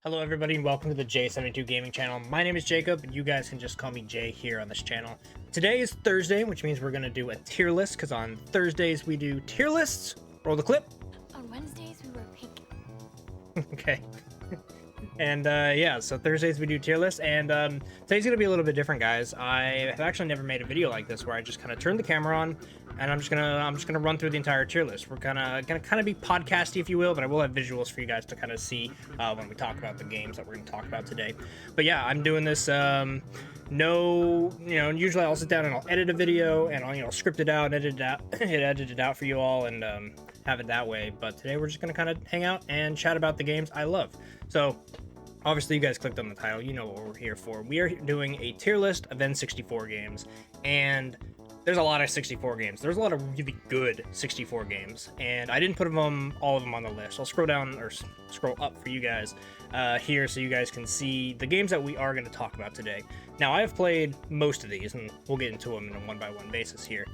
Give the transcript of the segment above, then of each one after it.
Hello everybody and welcome to the J72 Gaming channel. My name is Jacob and you guys can just call me Jay here on this channel. Today is Thursday, which means we're going to do a tier list because on Thursdays we do tier lists. Roll the clip. On Wednesdays we wear pink. Okay. And yeah, so Thursdays we do tier lists, and today's gonna be a little bit different, guys. I have actually never made a video like this where I just kind of turn the camera on and I'm just gonna run through the entire tier list. We're gonna be podcasty, if you will, but I will have visuals for you guys to kind of see when we talk about the games that we're gonna talk about today. But yeah, I'm doing this. Usually I'll sit down and I'll edit a video and I'll script it out, edit it out for you all, and have it that way. But today we're just gonna kind of hang out and chat about the games I love. So obviously you guys clicked on the title, you know what we're here for. We are doing a tier list of N64 games, and there's a lot of 64 games. There's a lot of really good 64 games, and I didn't put all of them on the list. I'll scroll down or scroll up for you guys here so you guys can see the games that we are going to talk about today. Now, I have played most of these, and we'll get into them in a one-by-one basis here,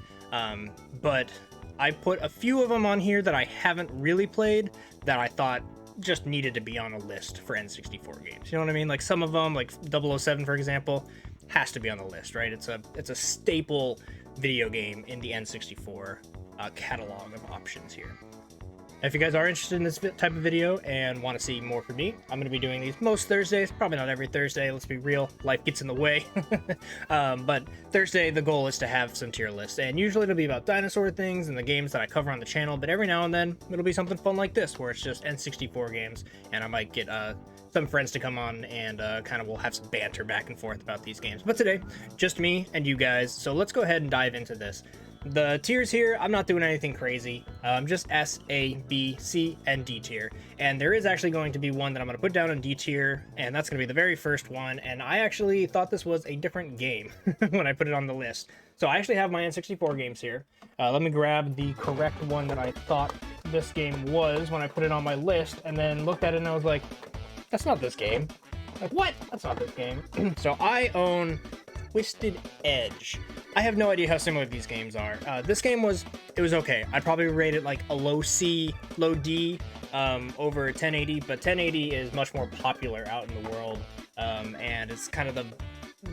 but I put a few of them on here that I haven't really played that I thought just needed to be on a list for N64 games. You know what I mean? Like some of them, like 007, for example, has to be on the list, right? It's a staple video game in the N64 catalog of options here. If you guys are interested in this type of video and want to see more from me, I'm going to be doing these most Thursdays, probably not every Thursday, let's be real, life gets in the way. But Thursday, the goal is to have some tier lists, and usually it'll be about dinosaur things and the games that I cover on the channel, but every now and then it'll be something fun like this, where it's just N64 games, and I might get some friends to come on and we'll have some banter back and forth about these games. But today, just me and you guys, so let's go ahead and dive into this. The tiers here, I'm not doing anything crazy. Just S, A, B, C, and D tier. And there is actually going to be one that I'm going to put down in D tier, and that's going to be the very first one. And I actually thought this was a different game when I put it on the list. So I actually have my N64 games here. Let me grab the correct one that I thought this game was when I put it on my list, and then looked at it and I was like, that's not this game. Like, what? That's not this game. So I own Twisted Edge. I have no idea how similar these games are. This game was okay. I'd probably rate it like a low C, low D over 1080, but 1080 is much more popular out in the world, and it's kind of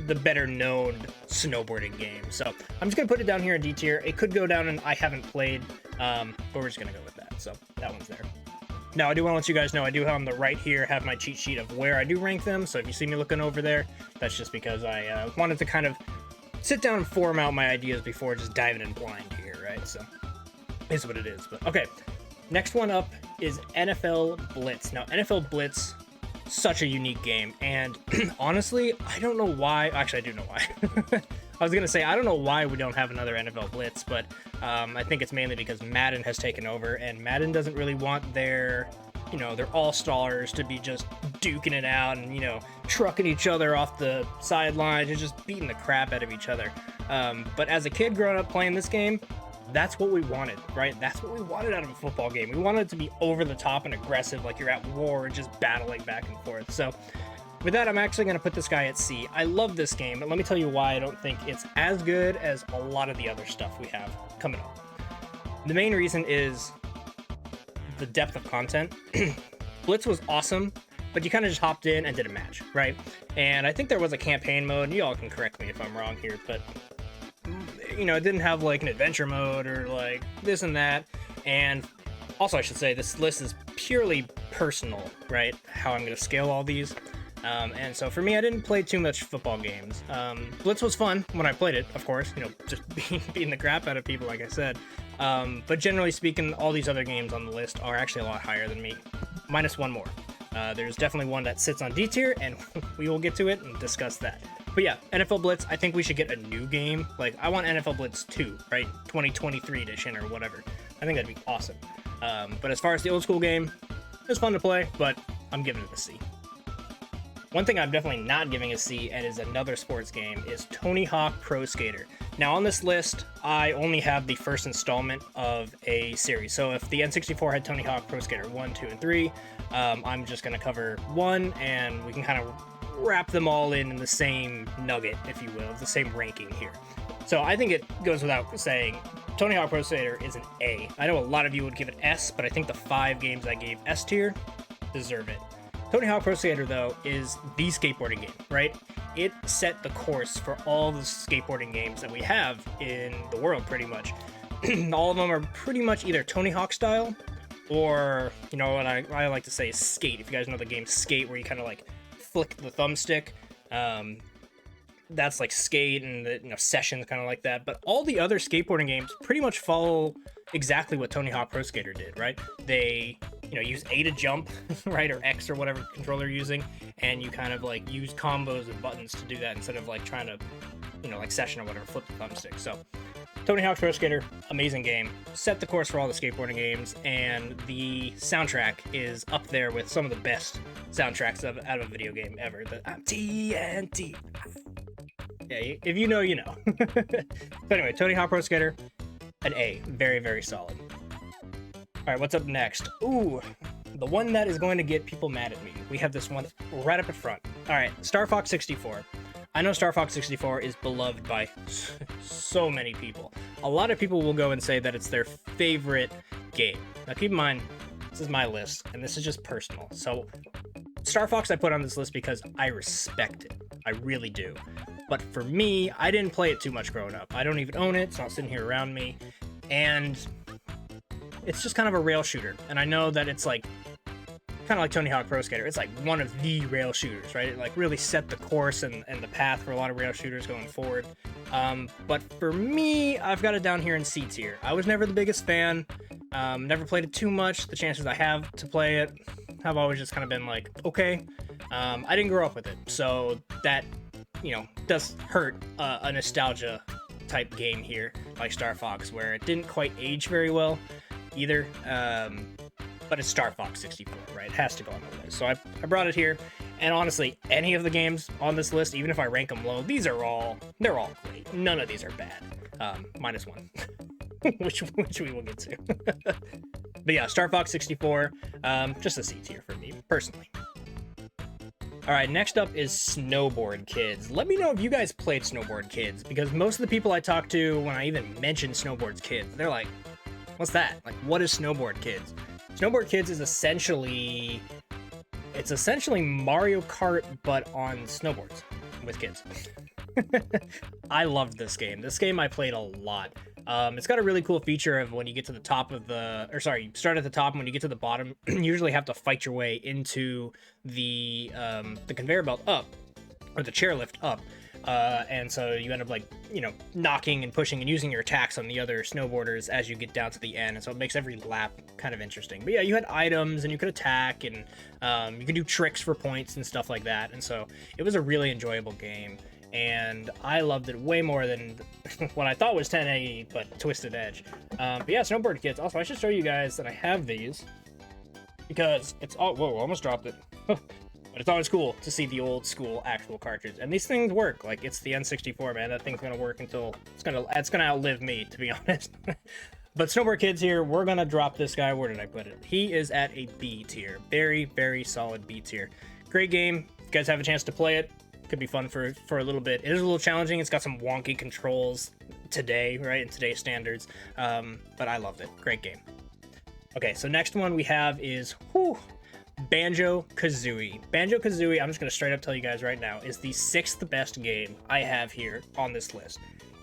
the better known snowboarding game. So I'm just gonna put it down here in D tier. It could go down and I haven't played, but we're just gonna go with that. So that one's there. Now, I do want to let you guys know, I do on the right here have my cheat sheet of where I do rank them, so if you see me looking over there, that's just because I wanted to kind of sit down and form out my ideas before just diving in blind here, right? So, is what it is. But okay, next one up is NFL Blitz. Now, NFL Blitz, such a unique game, and honestly, I don't know why. Actually, I do know why. I was gonna say, I don't know why we don't have another NFL Blitz, but I think it's mainly because Madden has taken over, and Madden doesn't really want their all-stars to be just duking it out and, trucking each other off the sidelines and just beating the crap out of each other. But as a kid growing up playing this game, that's what we wanted, right? That's what we wanted out of a football game. We wanted it to be over the top and aggressive, like you're at war, just battling back and forth. So with that, I'm actually going to put this guy at C. I love this game, but let me tell you why I don't think it's as good as a lot of the other stuff we have coming up. The main reason is the depth of content. Blitz was awesome, but you kind of just hopped in and did a match, right? And I think there was a campaign mode. You all can correct me if I'm wrong here, but it didn't have like an adventure mode or like this and that. And also, I should say, this list is purely personal, right? How I'm going to scale all these. And so for me, I didn't play too much football games. Blitz was fun when I played it, of course, just beating the crap out of people, like I said. But generally speaking, all these other games on the list are actually a lot higher than me, minus one more. There's definitely one that sits on D tier, and we will get to it and discuss that. But yeah, NFL Blitz, I think we should get a new game. Like, I want NFL Blitz 2, right? 2023 edition or whatever. I think that'd be awesome. But as far as the old school game, it was fun to play, but I'm giving it a C. One thing I'm definitely not giving a C, and is another sports game, is Tony Hawk Pro Skater. Now on this list, I only have the first installment of a series. So if the N64 had Tony Hawk Pro Skater 1, 2, and 3, I'm just going to cover 1, and we can kind of wrap them all in the same nugget, if you will, the same ranking here. So I think it goes without saying, Tony Hawk Pro Skater is an A. I know a lot of you would give it S, but I think the 5 games I gave S tier deserve it. Tony Hawk Pro Skater, though, is the skateboarding game, right? It set the course for all the skateboarding games that we have in the world, pretty much. All of them are pretty much either Tony Hawk style, or, you know what I like to say is Skate. If you guys know the game Skate, where you kind of like flick the thumbstick, that's like Skate, and the, Sessions kind of like that. But all the other skateboarding games pretty much follow exactly what Tony Hawk Pro Skater did, right? They use A to jump, right, or X or whatever controller you're using, and you kind of like use combos and buttons to do that instead of like trying to, like Session or whatever, flip the thumbstick. So Tony Hawk Pro Skater, amazing game, set the course for all the skateboarding games, and the soundtrack is up there with some of the best soundtracks out of a video game ever. The TNT. Yeah, if you know, you know. But anyway, Tony Hawk Pro Skater, an A, very, very solid. All right, what's up next? Ooh, the one that is going to get people mad at me. We have this one right up at front. All right, Star Fox 64. I know Star Fox 64 is beloved by so many people. A lot of people will go and say that it's their favorite game. Now keep in mind, this is my list, and this is just personal. So Star Fox I put on this list because I respect it. I really do. But for me, I didn't play it too much growing up. I don't even own it. It's not sitting here around me. And it's just kind of a rail shooter. And I know that it's like kind of like Tony Hawk Pro Skater. It's like one of the rail shooters, right? It like really set the course and the path for a lot of rail shooters going forward. But for me, I've got it down here in C tier. I was never the biggest fan. Never played it too much. The chances I have to play it have always just kind of been like, okay. I didn't grow up with it. So that, does hurt a nostalgia type game here, like Star Fox, where it didn't quite age very well either. But it's Star Fox 64, right? It has to go on the list. So I brought it here. And honestly, any of the games on this list, even if I rank them low, they're all great. None of these are bad. Minus one, which we will get to. But yeah, Star Fox 64, just a C tier for me, personally. All right, next up is Snowboard Kids. Let me know if you guys played Snowboard Kids, because most of the people I talk to, when I even mention Snowboard Kids, they're like, what's that? Like, what is Snowboard Kids? Snowboard Kids is essentially Mario Kart, but on snowboards with kids. I loved this game. This game I played a lot. It's got a really cool feature of when you get to the top of you start at the top, and when you get to the bottom, you usually have to fight your way into the conveyor belt up, or the chairlift up. And so you end up knocking and pushing and using your attacks on the other snowboarders as you get down to the end. And so it makes every lap kind of interesting. But yeah, you had items and you could attack, and you could do tricks for points and stuff like that. And so it was a really enjoyable game. And I loved it way more than what I thought was 1080, but Twisted Edge. But yeah, Snowboard Kids. Also, I should show you guys that I have these, because it's all, whoa, almost dropped it. But it's always cool to see the old school actual cartridge, and these things work. Like, it's the N64, man. That thing's gonna work until it's gonna outlive me, to be honest. But Snowboard Kids here, we're gonna drop this guy. Where did I put it? He is at a B tier. Very, very solid B tier. Great game. If you guys have a chance to play it, could be fun for a little bit. It is a little challenging. It's got some wonky controls today, right, in today's standards. But I loved it. Great game. Okay, so next one we have is Banjo-Kazooie. Banjo-Kazooie, I'm just going to straight up tell you guys right now, is the 6th best game I have here on this list.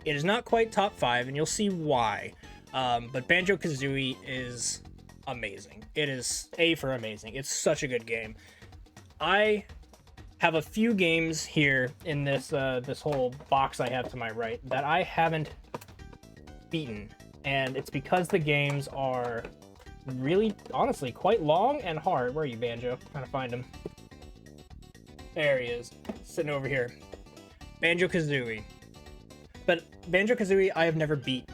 It is not quite top 5, and you'll see why. But Banjo-Kazooie is amazing. It is A for amazing. It's such a good game. I have a few games here in this this whole box I have to my right that I haven't beaten, and it's because the games are really, honestly, quite long and hard. Where are you, Banjo? Trying to find him. There he is, sitting over here. Banjo-Kazooie. But Banjo-Kazooie I have never beat.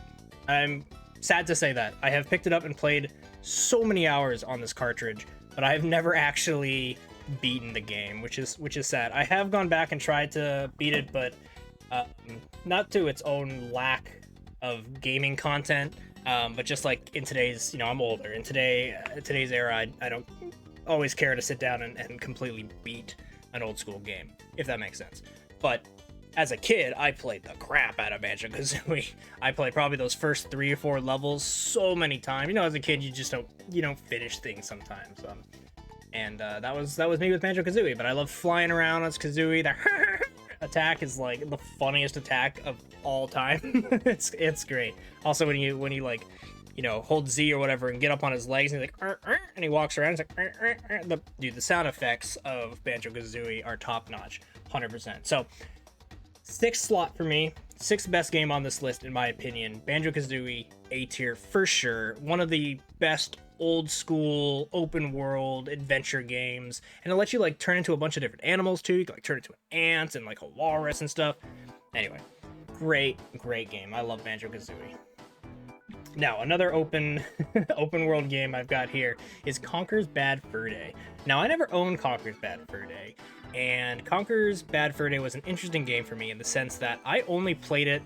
I'm sad to say that. I have picked it up and played so many hours on this cartridge, but I have never actually beaten the game, which is sad. I have gone back and tried to beat it, but not to its own lack of gaming content, but just like in today's, I'm older. In today's era, I don't always care to sit down and completely beat an old school game, if that makes sense. But as a kid, I played the crap out of Banjo-Kazooie. I played probably those first 3 or 4 levels so many times. As a kid, you don't finish things sometimes. And that was me with Banjo-Kazooie. But I love flying around on Kazooie. The attack is like the funniest attack of all time. it's great. Also, when you like, you know, hold Z or whatever and get up on his legs and he's like, and he walks around. It's like, dude, the sound effects of Banjo-Kazooie are top notch, 100%. So, 6th slot for me, 6th best game on this list in my opinion. Banjo-Kazooie, A tier for sure. One of the best old school open world adventure games, and it lets you like turn into a bunch of different animals too. You can like turn into an ant and like a walrus and stuff. Anyway, great game. I love Banjo-Kazooie. Now, another open world game I've got here is Conker's Bad Fur Day. Now, I never owned Conker's Bad Fur Day, and Conker's Bad Fur Day was an interesting game for me in the sense that I only played it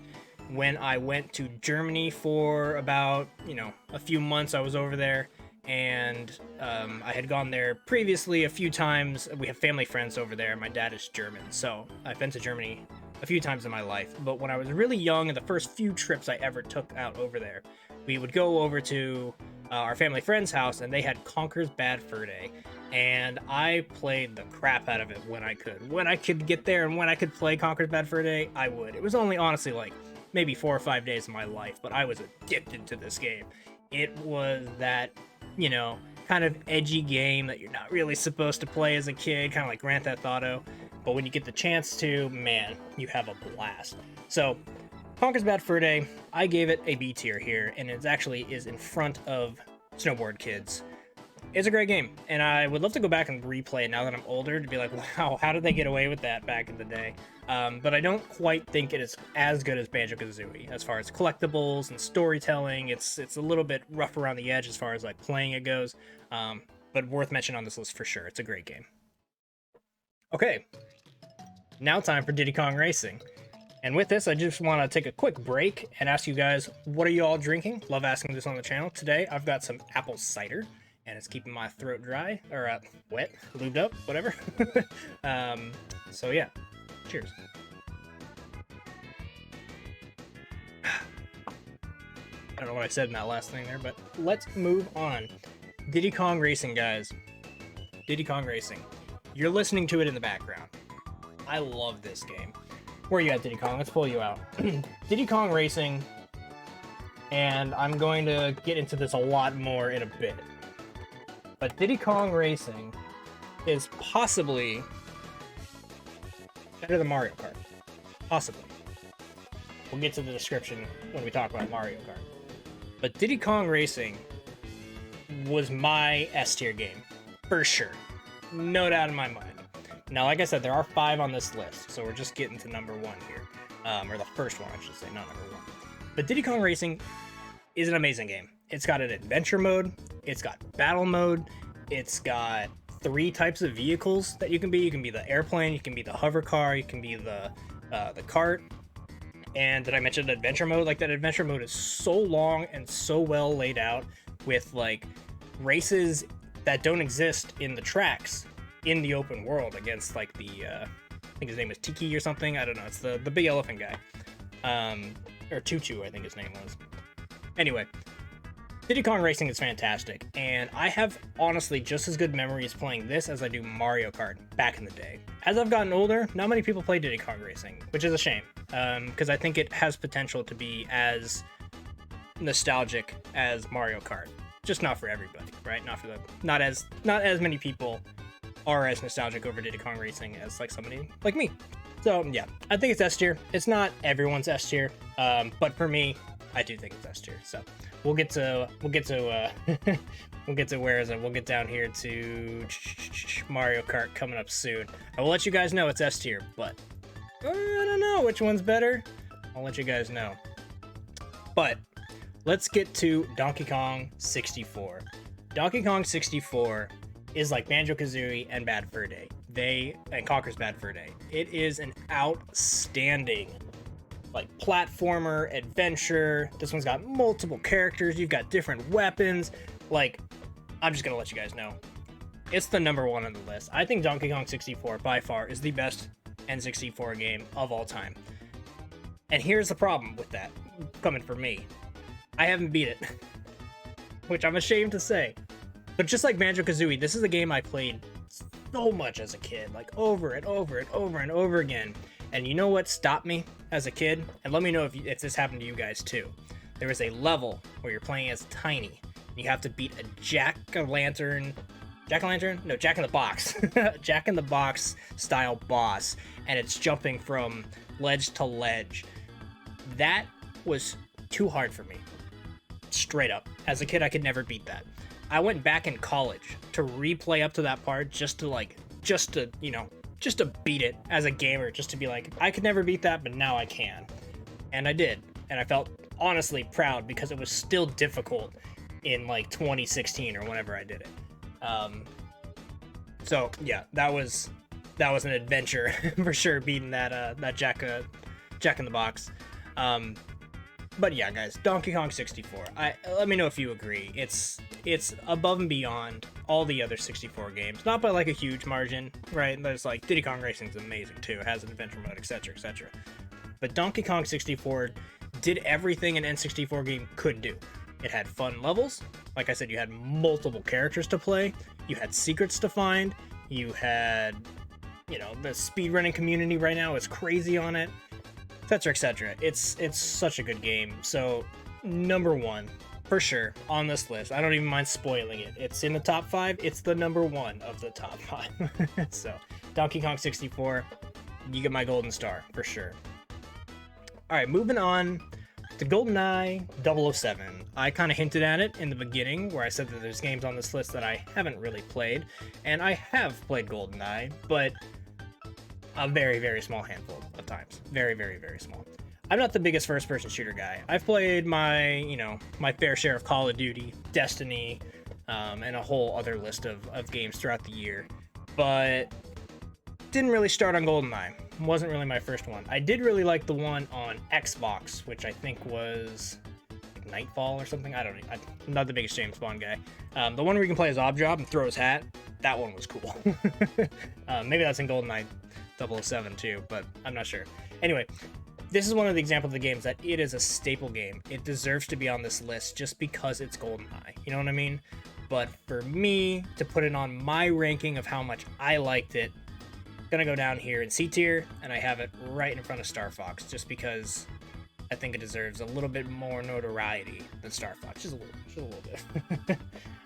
when I went to Germany for about, you know, a few months. I was over there, and I had gone there previously a few times. We have family friends over there. My dad is German, so I've been to Germany a few times in my life. But when I was really young, and the first few trips I ever took out over there, we would go over to our family friend's house, and they had Conker's Bad Fur Day, and I played the crap out of it when I could. When I could get there and when I could play Conker's Bad Fur Day, I would. It was only honestly like maybe 4 or 5 days of my life, but I was addicted to this game. It was that, you know, kind of edgy game that you're not really supposed to play as a kid, kind of like Grand Theft Auto, but when you get the chance to, man, you have a blast. So, Conker's Bad Fur Day, I gave it a B tier here, and it actually is in front of Snowboard Kids. It's a great game, and I would love to go back and replay it now that I'm older to be like, wow, how did they get away with that back in the day? But I don't quite think it is as good as Banjo-Kazooie as far as collectibles and storytelling. It's a little bit rough around the edge as far as like playing it goes, but worth mentioning on this list for sure. It's a great game. Okay, now time for Diddy Kong Racing. And with this, I just want to take a quick break and ask you guys, what are you all drinking? Love asking this on the channel. Today, I've got some apple cider, and it's keeping my throat dry, or wet, lubed up, whatever. So yeah, cheers. I don't know what I said in that last thing there, but let's move on. Diddy Kong Racing, guys. Diddy Kong Racing. You're listening to it in the background. I love this game. Where are you at, Diddy Kong? Let's pull you out. Diddy Kong Racing, and I'm going to get into this a lot more in a bit. But Diddy Kong Racing is possibly better than Mario Kart. Possibly. We'll get to the description when we talk about Mario Kart. But Diddy Kong Racing was my S tier game, for sure. No doubt in my mind. Now, like I said, there are 5 on this list, so we're just getting to number 1 here. Or the first one, I should say, not number 1. But Diddy Kong Racing is an amazing game. It's got an adventure mode, it's got battle mode, it's got 3 types of vehicles that you can be. You can be the airplane, you can be the hover car, you can be the cart. And did I mention adventure mode? Like, that adventure mode is so long and so well laid out with, like, races that don't exist in the tracks in the open world against, like, the, I think his name is Tiki or something. I don't know. It's the big elephant guy. Or Tutu, I think his name was. Anyway, Diddy Kong Racing is fantastic, and I have honestly just as good memories playing this as I do Mario Kart back in the day. As I've gotten older, not many people play Diddy Kong Racing, which is a shame, because I think it has potential to be as nostalgic as Mario Kart. Just not for everybody, right? Not as many people are as nostalgic over Diddy Kong Racing as like somebody like me. So yeah, I think it's S tier. It's not everyone's S tier, but for me, I do think it's S tier. So we'll get to where is it? We'll get down here to Mario Kart coming up soon. I will let you guys know it's S tier, but I don't know which one's better. I'll let you guys know. But let's get to Donkey Kong 64. Donkey Kong 64 is like Banjo-Kazooie and Bad Fur Day. And Conker's Bad Fur Day. It is an outstanding, like, platformer, adventure. This one's got multiple characters. You've got different weapons. Like, I'm just gonna let you guys know. It's the number 1 on the list. I think Donkey Kong 64, by far, is the best N64 game of all time. And here's the problem with that, coming from me. I haven't beat it. Which I'm ashamed to say. But just like Banjo-Kazooie, this is a game I played so much as a kid, like over and over and over and over again. And you know what stopped me as a kid? And let me know if this happened to you guys too. There was a level where you're playing as Tiny. And you have to beat a Jack-o'-lantern? No, Jack-in-the-Box. Jack-in-the-Box style boss. And it's jumping from ledge to ledge. That was too hard for me. Straight up. As a kid, I could never beat that. I went back in college to replay up to that part just to beat it as a gamer, just to be like, I could never beat that, but now I can. And I did. And I felt honestly proud because it was still difficult in like 2016 or whenever I did it. So yeah, that was an adventure for sure, beating that Jack in the Box. But yeah, guys, Donkey Kong 64. Let me know if you agree. It's above and beyond all the other 64 games, not by like a huge margin, right? There's like Diddy Kong Racing's amazing too. It has an adventure mode, etc., etc. But Donkey Kong 64 did everything an N64 game could do. It had fun levels. Like I said, you had multiple characters to play. You had secrets to find. You had, the speedrunning community right now is crazy on it, etc., etc. It's such a good game. So number one for sure on this list. I don't even mind spoiling it. It's in the top 5. It's the number 1 of the top 5. So Donkey Kong 64, you get my golden star for sure. All right, moving on to GoldenEye 007. I kind of hinted at it in the beginning where I said that there's games on this list that I haven't really played, and I have played GoldenEye, but a very, very small handful of times. Very, very, very small. I'm not the biggest first-person shooter guy. I've played my fair share of Call of Duty, Destiny, and a whole other list of games throughout the year, but didn't really start on GoldenEye. Wasn't really my first one. I did really like the one on Xbox, which I think was like Nightfall or something. I'm not the biggest James Bond guy. The one where you can play as Objob and throw his hat, that one was cool. Maybe that's in GoldenEye 007 too, but I'm not sure. Anyway, this is one of the examples of the games that it is a staple game. It deserves to be on this list just because it's GoldenEye. You know what I mean? But for me to put it on my ranking of how much I liked it, gonna go down here in C tier, and I have it right in front of Star Fox, just because I think it deserves a little bit more notoriety than Star Fox, just a little bit.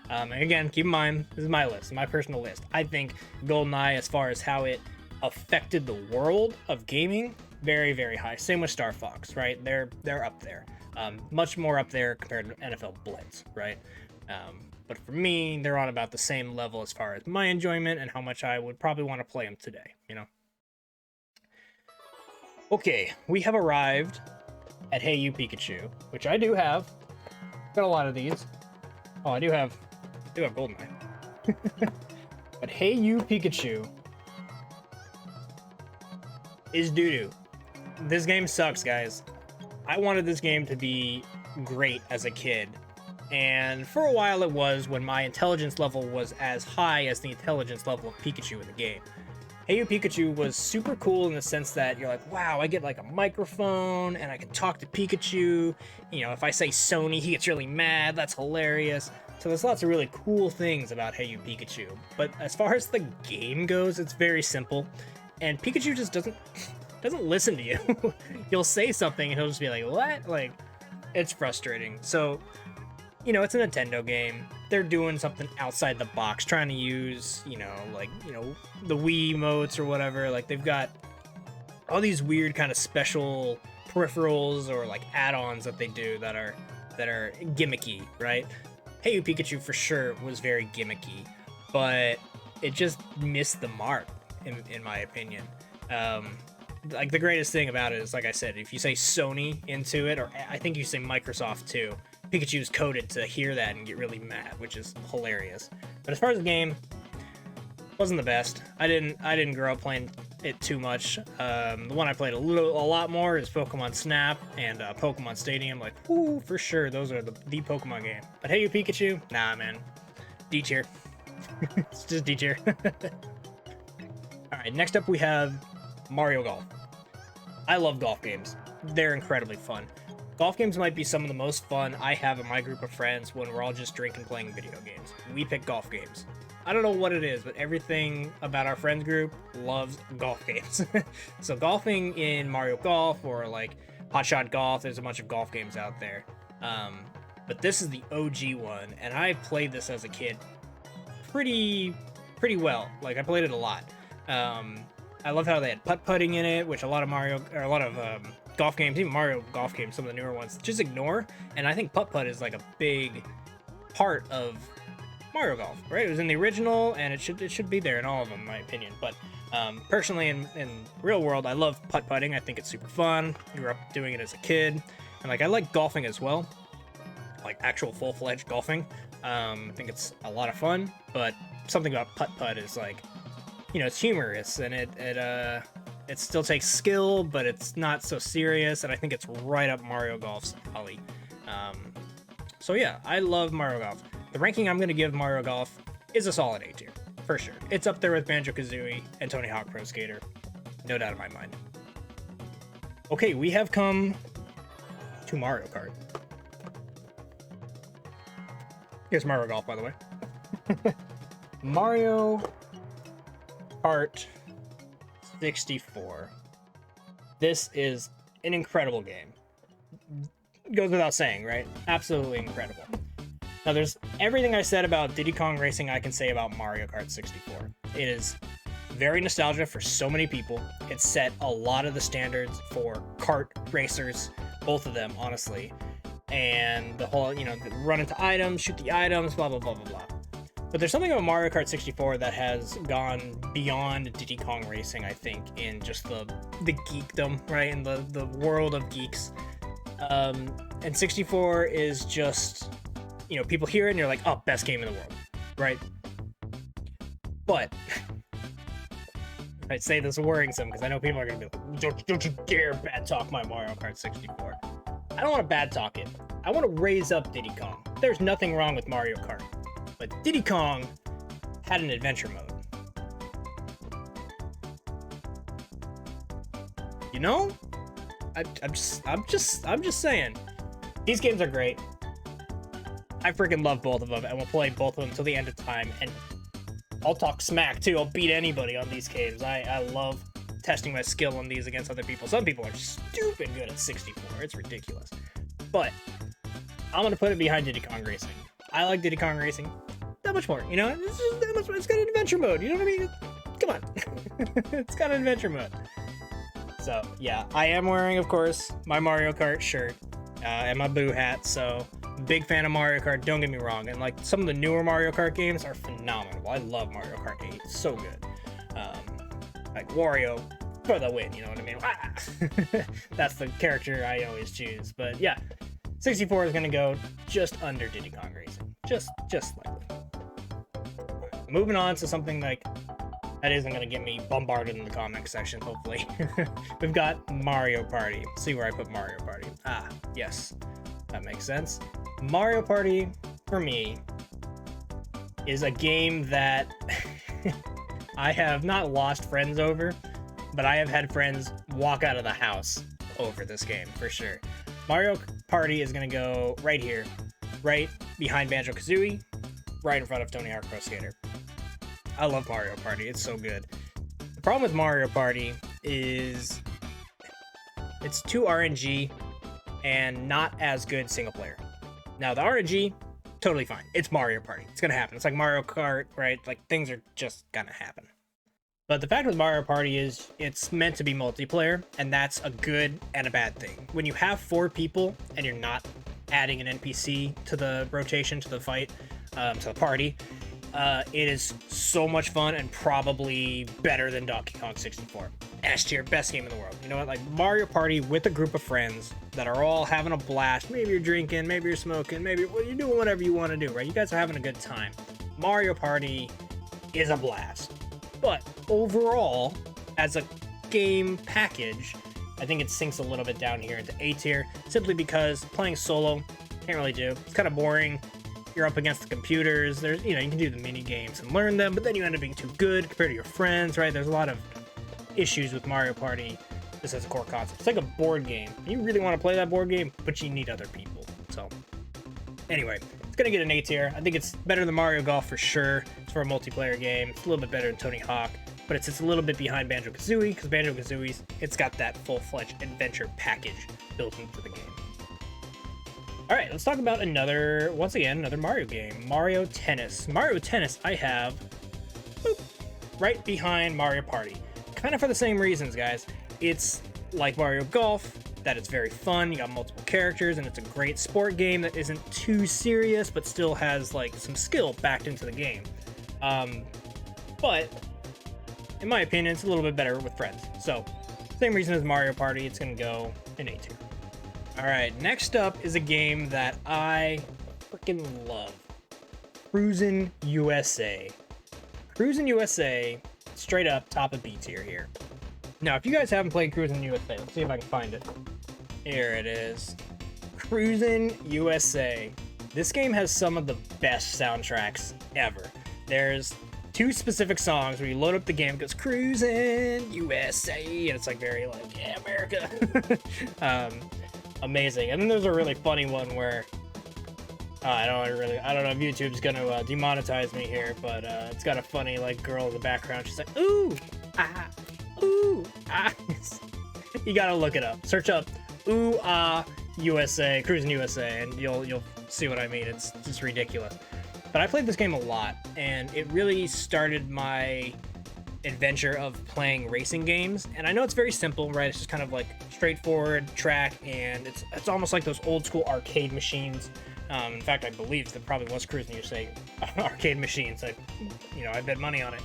And again, keep in mind, this is my list, my personal list. I think GoldenEye, as far as how it affected the world of gaming, very, very high. Same with Star Fox, right? They're up there, much more up there compared to NFL Blitz, right? But for me, they're on about the same level as far as my enjoyment and how much I would probably want to play them today, Okay, we have arrived at Hey You Pikachu, which I do have. Got a lot of these. Oh, I do have GoldenEye. But Hey You Pikachu is doo-doo. This game sucks, guys. I wanted this game to be great as a kid. And for a while it was, when my intelligence level was as high as the intelligence level of Pikachu in the game. Hey You Pikachu was super cool in the sense that you're like, wow, I get like a microphone and I can talk to Pikachu. If I say Sony, he gets really mad. That's hilarious. So there's lots of really cool things about Hey You Pikachu. But as far as the game goes, it's very simple. And Pikachu just doesn't listen to you. You'll say something and he'll just be like, what? Like, it's frustrating. So, it's a Nintendo game. They're doing something outside the box, trying to use, the Wii emotes or whatever. Like, they've got all these weird kind of special peripherals or like add-ons that they do that are gimmicky, right? Hey You Pikachu for sure was very gimmicky, but it just missed the mark in my opinion. Like, the greatest thing about it is, like I said, if you say Sony into it, or I think you say Microsoft too, Pikachu's coded to hear that and get really mad, which is hilarious. But as far as the game, wasn't the best. I didn't grow up playing it too much. The one I played a lot more is Pokemon Snap and Pokemon Stadium. Like, ooh, for sure, those are the Pokemon game. But Hey You Pikachu, nah, man, D tier. It's just D tier. All right, next up we have Mario Golf. I love golf games. They're incredibly fun. Golf games might be some of the most fun I have in my group of friends when we're all just drinking playing video games. We pick golf games. I don't know what it is, but everything about our friends group loves golf games. So golfing in Mario Golf or like Hot Shot Golf, there's a bunch of golf games out there. But this is the OG one, and I played this as a kid pretty well. Like I played it a lot. I love how they had putt-putting in it, which a lot of golf games, even Mario Golf games, some of the newer ones, just ignore. And I think putt-putt is like a big part of Mario Golf, right? It was in the original, and it should be there in all of them, in my opinion. But personally, in real world, I love putt-putting. I think it's super fun. Grew up doing it as a kid, and like I like golfing as well, like actual full-fledged golfing. I think it's a lot of fun, but something about putt-putt is like, you know, it's humorous, and it still takes skill, but it's not so serious, and I think it's right up Mario Golf's alley. So yeah, I love Mario Golf. The ranking I'm going to give Mario Golf is a solid A tier, for sure. It's up there with Banjo-Kazooie and Tony Hawk Pro Skater, no doubt in my mind. Okay, we have come to Mario Kart. Here's Mario Golf, by the way. Mario Kart 64. This is an incredible game. Goes without saying, right? Absolutely incredible. Now, there's everything I said about Diddy Kong Racing I can say about Mario Kart 64. It is very nostalgic for so many people. It set a lot of the standards for kart racers, both of them, honestly. And the whole, you know, run into items, shoot the items, blah, blah, blah, blah, blah. But there's something about Mario Kart 64 that has gone beyond Diddy Kong Racing, I think, in just the geekdom, right? In the world of geeks. And 64 is just, you know, people hear it and you're like, oh, best game in the world, right? But I say this worrying some because I know people are going to be like, don't you dare bad talk my Mario Kart 64. I don't want to bad talk it. I want to raise up Diddy Kong. There's nothing wrong with Mario Kart. But Diddy Kong had an adventure mode. You know? I'm just saying. These games are great. I freaking love both of them, and we'll play both of them till the end of time. And I'll talk smack too. I'll beat anybody on these games. I love testing my skill on these against other people. Some people are stupid good at 64. It's ridiculous. But I'm gonna put it behind Diddy Kong Racing. I like Diddy Kong Racing that much more. You know, it's just that much. It's got an adventure mode. You know what I mean? Come on, it's got an adventure mode. So yeah, I am wearing, of course, my Mario Kart shirt and my Boo hat. So big fan of Mario Kart. Don't get me wrong. And like some of the newer Mario Kart games are phenomenal. I love Mario Kart 8. It's so good. Like Wario for the win. You know what I mean? That's the character I always choose. But yeah, 64 is gonna go just under Diddy Kong Racing. Just slightly. Moving on to something like that isn't going to get me bombarded in the comment section, hopefully. We've got Mario Party. See where I put Mario Party. Ah, yes. That makes sense. Mario Party, for me, is a game that I have not lost friends over, but I have had friends walk out of the house over this game, for sure. Mario Party is going to go right here, right behind Banjo-Kazooie, right in front of Tony Hawk Pro Skater. I love Mario Party. It's so good. The problem with Mario Party is it's too RNG and not as good single player. Now, the RNG, totally fine. It's Mario Party. It's going to happen. It's like Mario Kart, right? Like, things are just going to happen. But the fact with Mario Party is it's meant to be multiplayer, and that's a good and a bad thing. When you have 4 people and you're not adding an NPC to the rotation, to the fight, to the party, it is so much fun and probably better than Donkey Kong 64. S tier, best game in the world. You know what? Like Mario Party with a group of friends that are all having a blast. Maybe you're drinking, maybe you're smoking, maybe you're doing whatever you want to do, right? You guys are having a good time. Mario Party is a blast. But overall, as a game package, I think it sinks a little bit down here into A tier, simply because playing solo, can't really do. It's kind of boring. You're up against the computers. There's, you know, you can do the mini games and learn them, but then you end up being too good compared to your friends, right? There's a lot of issues with Mario Party This is a core concept. It's like a board game. You really want to play that board game, but you need other people. So anyway, it's gonna get an A tier. I think it's better than Mario Golf for sure. It's for a multiplayer game. It's a little bit better than Tony Hawk, but it's just a little bit behind Banjo-Kazooie, because Banjo-Kazooie's, it's got that full-fledged adventure package built into the game. All right, let's talk about another Mario game, Mario Tennis. Mario Tennis I have right behind Mario Party. Kind of for the same reasons, guys. It's like Mario Golf, that it's very fun, you got multiple characters, and it's a great sport game that isn't too serious, but still has like some skill backed into the game. But in my opinion, it's a little bit better with friends. So, same reason as Mario Party, it's gonna go in A tier. All right, next up is a game that I freaking love. Cruisin' USA. Cruisin' USA, straight up top of B tier here. Now, if you guys haven't played Cruisin' USA, let's see if I can find it. Here it is. Cruisin' USA. This game has some of the best soundtracks ever. There's 2 specific songs where you load up the game, it goes Cruisin' USA, and it's like very like, yeah, America. Amazing. And then there's a really funny one where I don't know if YouTube's gonna demonetize me here, but it's got a funny like girl in the background. She's like, ooh, ah, ooh, ah. You gotta look it up. Search up ooh ah USA, Cruisin' USA, and you'll see what I mean. It's just ridiculous. But I played this game a lot, and it really started my adventure of playing racing games. And I know it's very simple, right? It's just kind of like straightforward track, and it's almost like those old school arcade machines. In fact, I believe there probably was Cruisin' USA arcade machines. I bet money on it.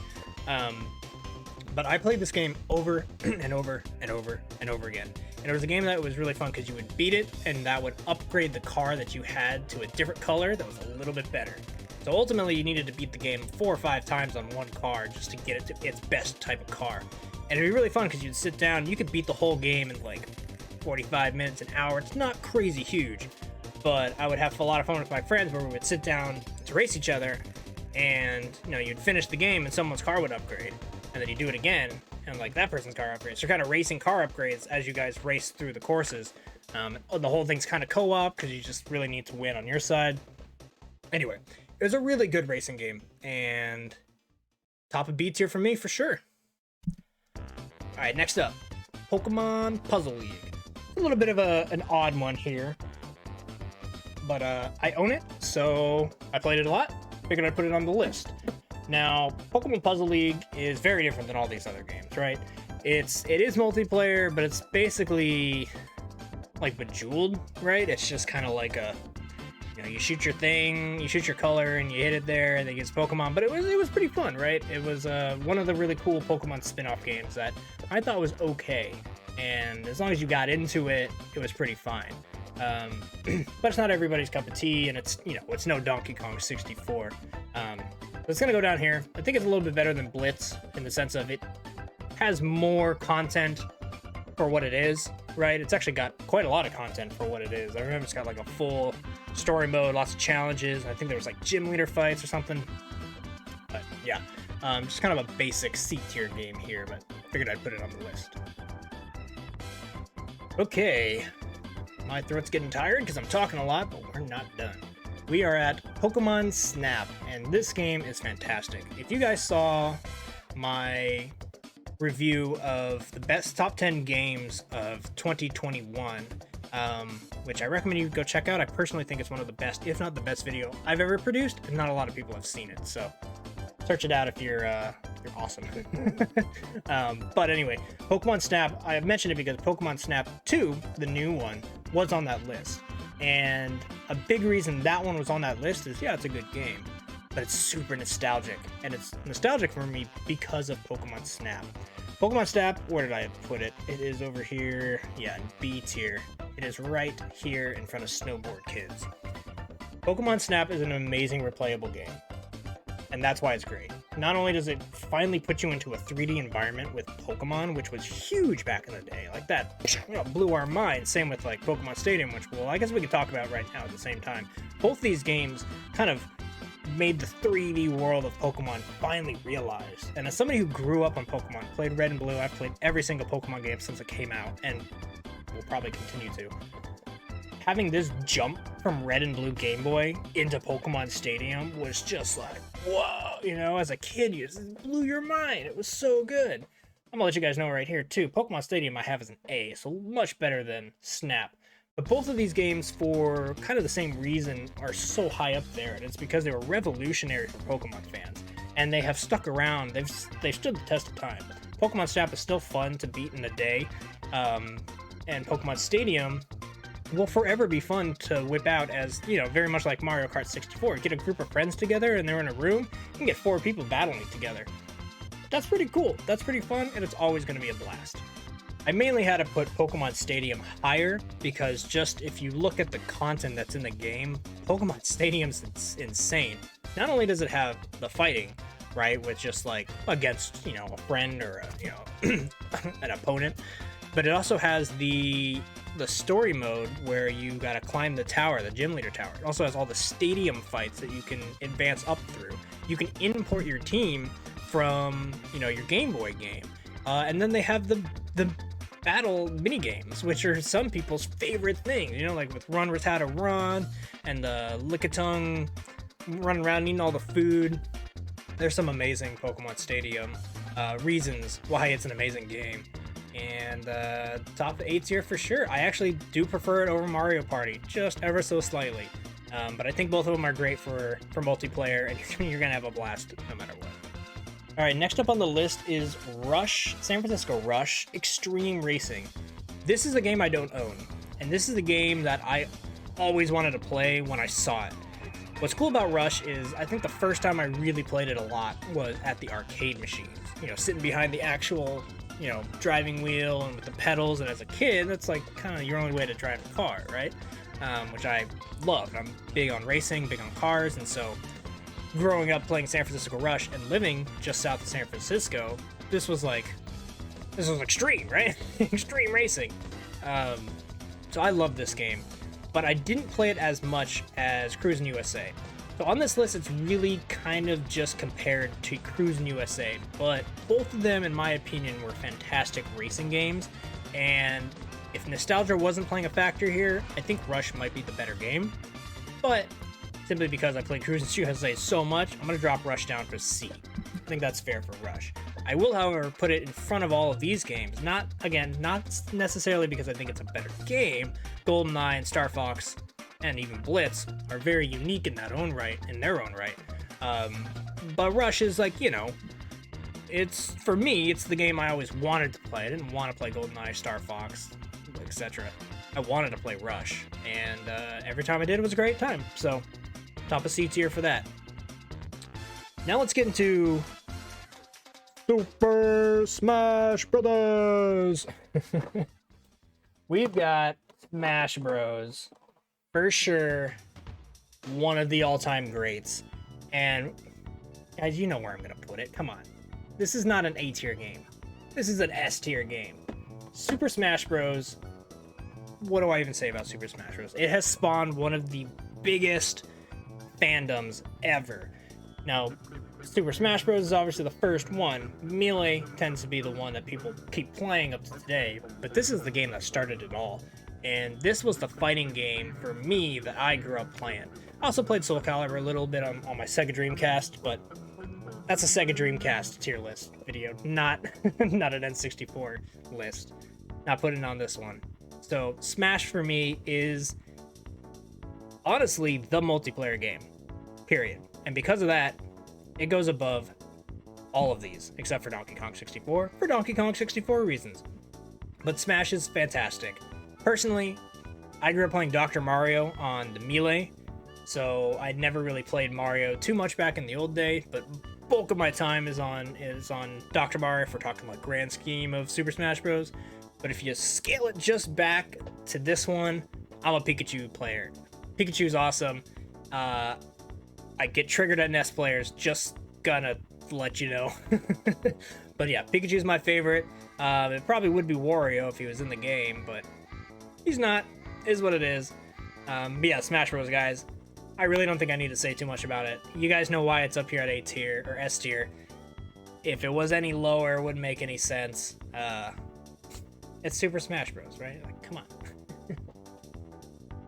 But I played this game over and over and over and over again. And it was a game that was really fun because you would beat it, and that would upgrade the car that you had to a different color that was a little bit better. So ultimately, you needed to beat the game 4 or 5 times on one car just to get it to its best type of car. And it'd be really fun because you'd sit down, you could beat the whole game in like 45 minutes, an hour. It's not crazy huge, but I would have a lot of fun with my friends where we would sit down to race each other, and you'd finish the game and someone's car would upgrade, and then you do it again, and like that person's car upgrades. So you're kind of racing car upgrades as you guys race through the courses. The whole thing's kind of co-op because you just really need to win on your side. Anyway, it was a really good racing game, and top of B tier for me for sure. All right, next up, Pokemon Puzzle League. A little bit of an odd one here, but I own it, so I played it a lot. Figured I'd put it on the list. Now, Pokemon Puzzle League is very different than all these other games, right? It is multiplayer, but it's basically like Bejeweled, right? It's just kind of like a, you shoot your thing, you shoot your color, and you hit it there, and it gets Pokemon. But it was pretty fun, right? It was one of the really cool Pokemon spin-off games that I thought was okay. And as long as you got into it, it was pretty fine. But it's not everybody's cup of tea, and it's no Donkey Kong 64. But it's gonna go down here. I think it's a little bit better than Blitz in the sense of it has more content for what it is, right? It's actually got quite a lot of content for what it is. I remember it's got like a full story mode, lots of challenges. I think there was like gym leader fights or something. But yeah, just kind of a basic C tier game here, but figured I'd put it on the list. Okay, my throat's getting tired because I'm talking a lot, but we're not done. We are at Pokemon Snap, and this game is fantastic. If you guys saw my review of the best top 10 games of 2021, which I recommend you go check out. I personally think it's one of the best, if not the best video I've ever produced, and not a lot of people have seen it, so search it out if you're awesome. But anyway, Pokemon Snap, I mentioned it because Pokemon Snap 2, the new one, was on that list. And a big reason that one was on that list is, yeah, it's a good game, but it's super nostalgic. And it's nostalgic for me because of Pokemon Snap. Pokemon Snap, where did I put it? It is over here, yeah, in B tier. It is right here in front of Snowboard Kids. Pokemon Snap is an amazing replayable game, and that's why it's great. Not only does it finally put you into a 3D environment with Pokemon, which was huge back in the day, like that blew our minds. Same with like Pokemon Stadium, which, well, I guess we could talk about right now at the same time. Both these games kind of made the 3D world of Pokemon finally realized. And as somebody who grew up on Pokemon, played Red and Blue, I've played every single Pokemon game since it came out, and will probably continue to. Having this jump from Red and Blue Game Boy into Pokemon Stadium was just like, whoa, you know, as a kid, it blew your mind. It was so good. I'm gonna let you guys know right here too, Pokemon Stadium I have as an A, so much better than Snap. But both of these games, for kind of the same reason, are so high up there, and it's because they were revolutionary for Pokemon fans, and they have stuck around. They've stood the test of time. Pokemon Snap is still fun to beat in a day, and Pokemon Stadium will forever be fun to whip out, as, you know, very much like Mario Kart 64. Get a group of friends together and they're in a room, you can get 4 people battling together. That's pretty cool. That's pretty fun, and it's always going to be a blast. I mainly had to put Pokemon Stadium higher because just if you look at the content that's in the game, Pokemon Stadium's insane. Not only does it have the fighting, right, with just like against, you know, a friend or a, you know, an opponent, but it also has the story mode where you gotta climb the tower, the gym leader tower. It also has all the stadium fights that you can advance up through. You can import your team from, you know, your Game Boy game, and then they have the battle mini games, which are some people's favorite things, you know, like with Run Rattata Run and the Lickitung running around eating all the food. There's some amazing Pokemon Stadium reasons why it's an amazing game, and top 8 tier for sure. I actually do prefer it over Mario Party, just ever so slightly, but I think both of them are great for multiplayer, and you're gonna have a blast no matter what. All right, next up on the list is Rush, San Francisco Rush Extreme Racing. This is a game I don't own, and this is a game that I always wanted to play when I saw it. What's cool about Rush is I think the first time I really played it a lot was at the arcade machines. You know, sitting behind the actual, you know, driving wheel and with the pedals, and as a kid, that's like kind of your only way to drive a car, right? Which I loved. I'm big on racing, big on cars, and so growing up playing San Francisco Rush and living just south of San Francisco, this was extreme, right? Extreme racing. So I love this game, but I didn't play it as much as Cruisin' USA. So on this list, it's really kind of just compared to Cruisin' USA, but both of them, in my opinion, were fantastic racing games, and if nostalgia wasn't playing a factor here, I think Rush might be the better game, but simply because I played Cruisin' USA so much, I'm going to drop Rush down to C. I think that's fair for Rush. I will, however, put it in front of all of these games. Not necessarily because I think it's a better game. GoldenEye and Star Fox and even Blitz are very unique in their own right. But Rush is like, you know, for me, it's the game I always wanted to play. I didn't want to play GoldenEye, Star Fox, etc. I wanted to play Rush, and every time I did, it was a great time. So, top of C tier for that. Now let's get into Super Smash Brothers. We've got Smash Bros. For sure, one of the all-time greats. And guys, you know where I'm gonna put it. Come on, this is not an A tier game. This is an S tier game. Super Smash Bros. What do I even say about Super Smash Bros? It has spawned one of the biggest fandoms ever. Now, Super Smash Bros. Is obviously the first one. Melee tends to be the one that people keep playing up to today, but this is the game that started it all. And this was the fighting game for me that I grew up playing. I also played Soul Calibur a little bit on my Sega Dreamcast, but that's a Sega Dreamcast tier list video, not an N64 list. Not putting on this one. So Smash for me is honestly the multiplayer game, period. And because of that, it goes above all of these, except for Donkey Kong 64, for Donkey Kong 64 reasons. But Smash is fantastic. Personally, I grew up playing Dr. Mario on the Melee, so I never really played Mario too much back in the old day, but bulk of my time is on Dr. Mario if we're talking like grand scheme of Super Smash Bros. But if you scale it just back to this one, I'm a Pikachu player. Pikachu's awesome. I get triggered at NES players, just gonna let you know. But yeah, Pikachu's my favorite. It probably would be Wario if he was in the game, but he's not. Is what it is. But yeah, Smash Bros, guys. I really don't think I need to say too much about it. You guys know why it's up here at A tier or S tier. If it was any lower, it wouldn't make any sense. It's Super Smash Bros, right? Like, come on.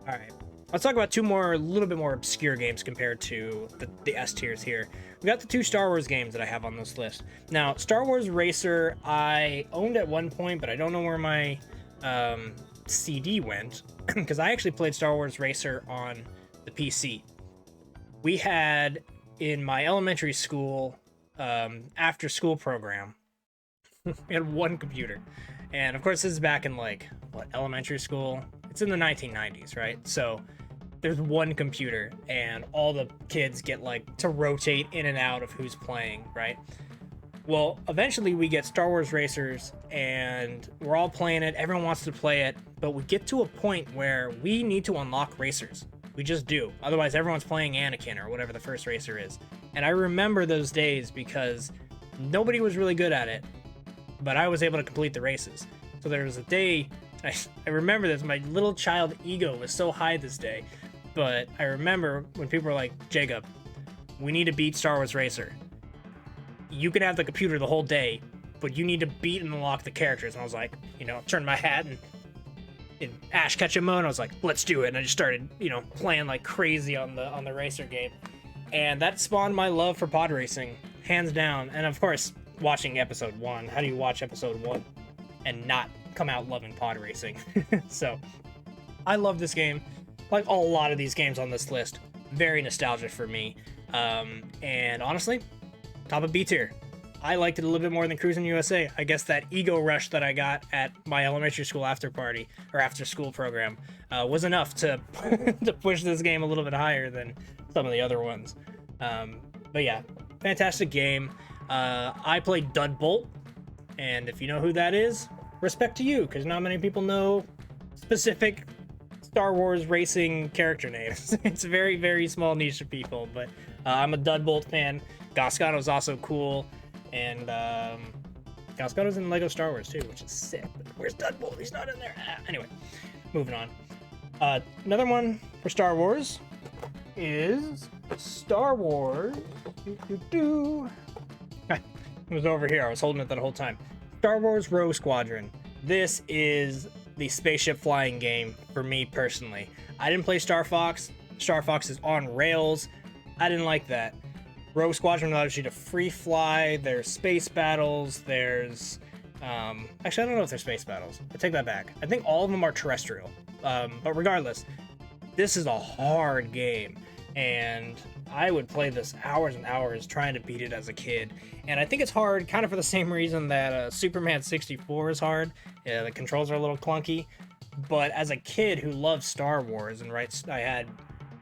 All right, let's talk about two more, a little bit more obscure games compared to the S tiers here. We got the 2 Star Wars games that I have on this list. Now, Star Wars Racer, I owned at one point, but I don't know where my CD went because I actually played Star Wars Racer on the PC. We had in my elementary school after school program, we had one computer, and of course this is back in like what, elementary school. It's in the 1990s, right? So there's one computer and all the kids get like to rotate in and out of who's playing, right? Well, eventually we get Star Wars Racers and we're all playing it. Everyone wants to play it, but we get to a point where we need to unlock racers. We just do. Otherwise, everyone's playing Anakin or whatever the first racer is. And I remember those days because nobody was really good at it, but I was able to complete the races. So there was a day, I remember this, my little child ego was so high this day, but I remember when people were like, Jacob, we need to beat Star Wars Racer. You can have the computer the whole day, but you need to beat and unlock the characters. And I was like, you know, turned my hat and in Ash Ketchum mode, I was like, let's do it. And I just started, you know, playing like crazy on the racer game. And that spawned my love for pod racing, hands down. And of course, watching episode 1. How do you watch episode 1 and not come out loving pod racing? So I love this game. Like a lot of these games on this list, very nostalgic for me. And honestly, top of B tier. I liked it a little bit more than Cruis'n USA. I guess that ego rush that I got at my elementary school after party or after school program was enough to to push this game a little bit higher than some of the other ones. But yeah, fantastic game. I played Dud Bolt, and if you know who that is, respect to you, because not many people know specific Star Wars racing character names. It's a very, very small niche of people, but I'm a Dud Bolt fan. Gascano's also cool, and Gascano's in Lego Star Wars too, which is sick. But where's Dud Bolt? He's not in there. Anyway, moving on. Another one for Star Wars is Star Wars. It was over here. I was holding it the whole time. Star Wars Rogue Squadron. This is the spaceship flying game for me personally. I didn't play Star Fox. Star Fox is on rails. I didn't like that. Rogue Squadron allows you to free fly. There's space battles. There's actually, I don't know if there's space battles. I take that back. I think all of them are terrestrial. But regardless, this is a hard game, and I would play this hours and hours trying to beat it as a kid. And I think it's hard kind of for the same reason that Superman 64 is hard. Yeah, the controls are a little clunky. But as a kid who loved Star Wars, and right, I had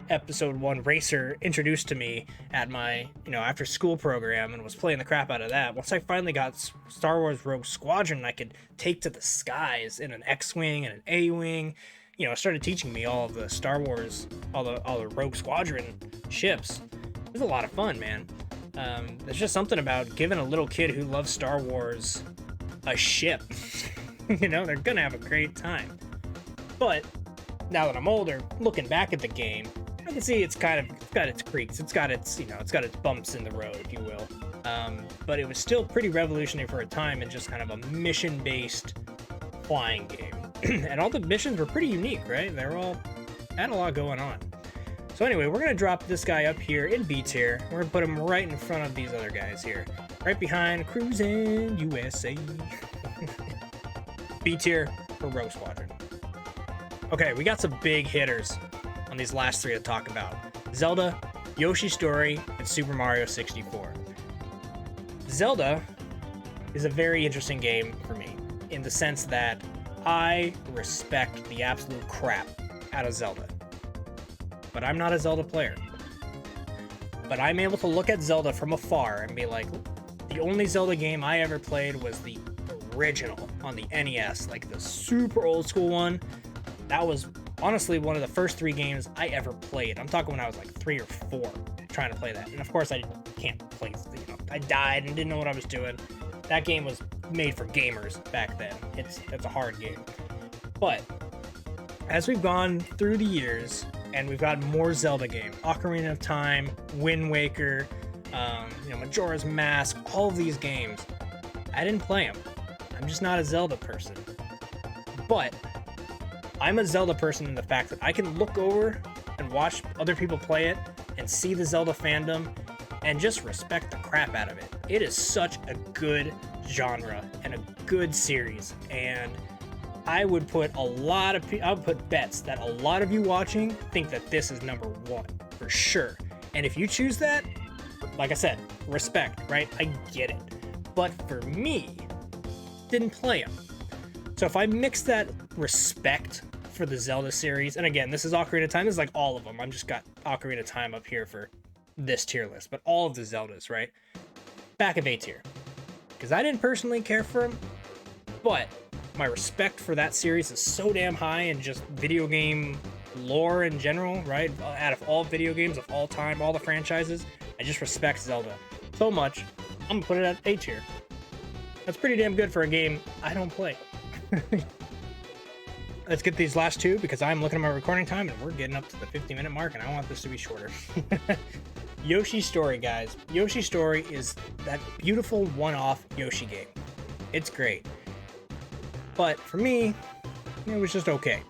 episode 1 Racer introduced to me at my, you know, after school program and was playing the crap out of that. Once I finally got Star Wars Rogue Squadron, I could take to the skies in an X-Wing and an A-Wing. You know, started teaching me all of the Star Wars, all the Rogue Squadron ships. It was a lot of fun, man. There's just something about giving a little kid who loves Star Wars a ship. You know, they're gonna have a great time. But now that I'm older, looking back at the game, I can see it's got its creaks. It's got its, you know, it's got its bumps in the road, if you will. But it was still pretty revolutionary for a time and just kind of a mission-based flying game. And all the missions were pretty unique, right? They were all had a lot going on. So anyway, we're gonna drop this guy up here in B tier. We're gonna put him right in front of these other guys here, right behind Cruis'n USA. B tier for Rogue Squadron. Okay, we got some big hitters on these last 3 to talk about: Zelda, Yoshi's Story, and Super Mario 64. Zelda is a very interesting game for me in the sense that I respect the absolute crap out of Zelda. But I'm not a Zelda player. But I'm able to look at Zelda from afar and be like, the only Zelda game I ever played was the original on the NES, like the super old school one. That was honestly one of the first 3 games I ever played. I'm talking when I was like 3 or 4 trying to play that. And of course I can't play, you know, I died and didn't know what I was doing. That game was made for gamers back then. It's a hard game. But as we've gone through the years, and we've got more Zelda games: Ocarina of Time, Wind Waker, Majora's Mask. All of these games, I didn't play them. I'm just not a Zelda person. But I'm a Zelda person in the fact that I can look over and watch other people play it and see the Zelda fandom and just respect the crap out of it. It is such a good genre and a good series, and I would put bets that a lot of you watching think that this is number one for sure. And if you choose that, like I said, respect, right? I get it. But for me, didn't play them. So if I mix that respect for the Zelda series, and again, this is Ocarina of Time, this is like all of them. I've just got Ocarina of Time up here for this tier list, but all of the Zeldas, right? Back of A tier. Because I didn't personally care for them, but my respect for that series is so damn high, and just video game lore in general, right? Out of all video games of all time, all the franchises, I just respect Zelda so much. I'm gonna put it at A tier. That's pretty damn good for a game I don't play. Let's get these last two, because I'm looking at my recording time and we're getting up to the 50-minute mark, and I want this to be shorter. Yoshi's Story, guys. Yoshi's Story is that beautiful one-off Yoshi game. It's great. But for me, it was just okay.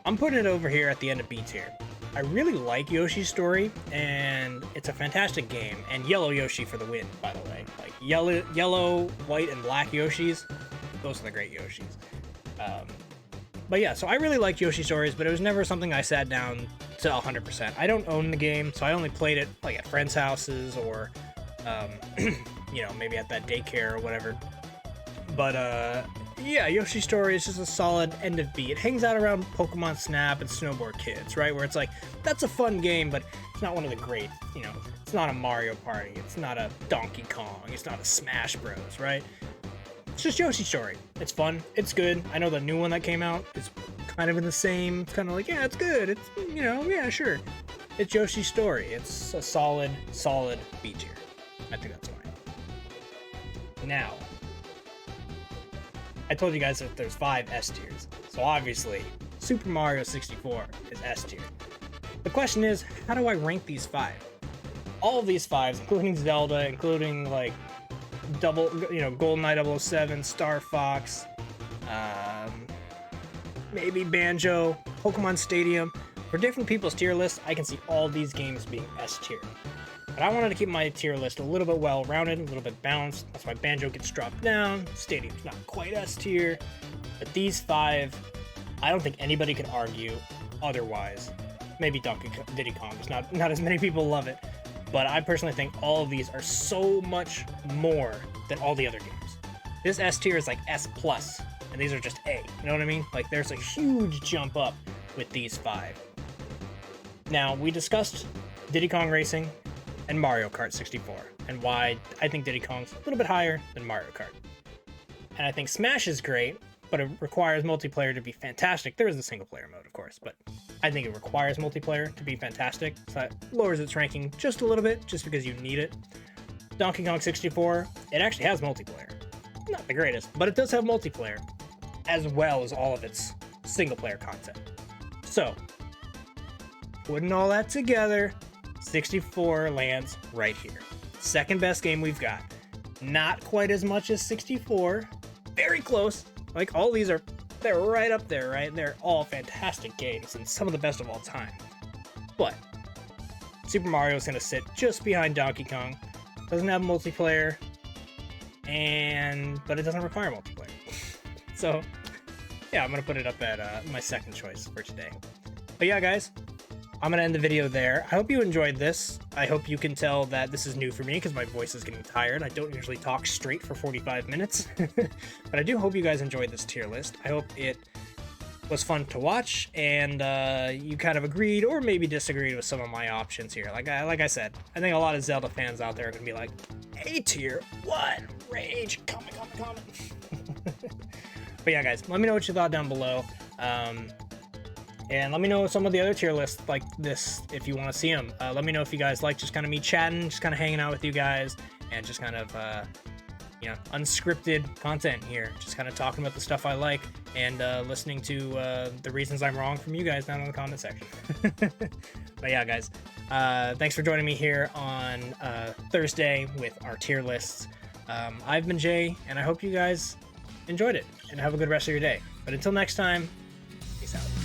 I'm putting it over here at the end of B tier. I really like Yoshi's Story, and it's a fantastic game. And Yellow Yoshi for the win, by the way. Like yellow, white, and black Yoshis, those are the great Yoshis. But yeah, so I really like Yoshi Stories, but it was never something I sat down to 100%. I don't own the game, so I only played it like at friends' houses or, maybe at that daycare or whatever. But yeah, Yoshi Story is just a solid end of B. It hangs out around Pokemon Snap and Snowboard Kids, right? Where it's like, that's a fun game, but it's not one of the greats. It's not a Mario Party. It's not a Donkey Kong. It's not a Smash Bros, right? It's just Yoshi Story. It's fun. It's good. I know the new one that came out is kind of in the same, it's kind of like, yeah, it's good. It's, yeah, sure. It's Yoshi Story. It's a solid B tier. I think that's fine. Now, I told you guys that there's 5 S tiers. So obviously, Super Mario 64 is S tier. The question is, how do I rank these 5? All of these 5s, including Zelda, including like GoldenEye 007, Star Fox, maybe Banjo, Pokemon Stadium. For different people's tier lists, I can see all these games being S tier. But I wanted to keep my tier list a little bit well-rounded, a little bit balanced. That's why Banjo gets dropped down. Stadium's not quite S tier. But these 5, I don't think anybody could argue otherwise. Maybe Diddy Kong, just not as many people love it. But I personally think all of these are so much more than all the other games. This S tier is like S+, and these are just A. You know what I mean? Like, there's a huge jump up with these 5. Now, we discussed Diddy Kong Racing and Mario Kart 64, and why I think Diddy Kong's a little bit higher than Mario Kart. And I think Smash is great, but it requires multiplayer to be fantastic. There is a single player mode, of course, but I think it requires multiplayer to be fantastic, so that lowers its ranking just a little bit, just because you need it. Donkey Kong 64, it actually has multiplayer. Not the greatest, but it does have multiplayer, as well as all of its single player content. So, putting all that together, 64 lands right here. Second best game we've got. Not quite as much as 64, very close. Like, all these they're right up there, right? They're all fantastic games and some of the best of all time. But Super Mario is going to sit just behind Donkey Kong. Doesn't have multiplayer, but it doesn't require multiplayer. So, yeah, I'm going to put it up at my second choice for today. But yeah, guys, I'm going to end the video there. I hope you enjoyed this. I hope you can tell that this is new for me because my voice is getting tired. I don't usually talk straight for 45 minutes. But I do hope you guys enjoyed this tier list. I hope it was fun to watch, and you kind of agreed or maybe disagreed with some of my options here. Like I said, I think a lot of Zelda fans out there are going to be like, A tier? What? Rage? Comment. But yeah, guys, let me know what you thought down below. And let me know some of the other tier lists like this if you want to see them. Let me know if you guys like just kind of me chatting, just kind of hanging out with you guys, and just kind of unscripted content here, just kind of talking about the stuff I like and listening to the reasons I'm wrong from you guys down in the comment section. But yeah, guys, thanks for joining me here on Thursday with our tier lists. I've been Jay, and I hope you guys enjoyed it and have a good rest of your day. But until next time, peace out.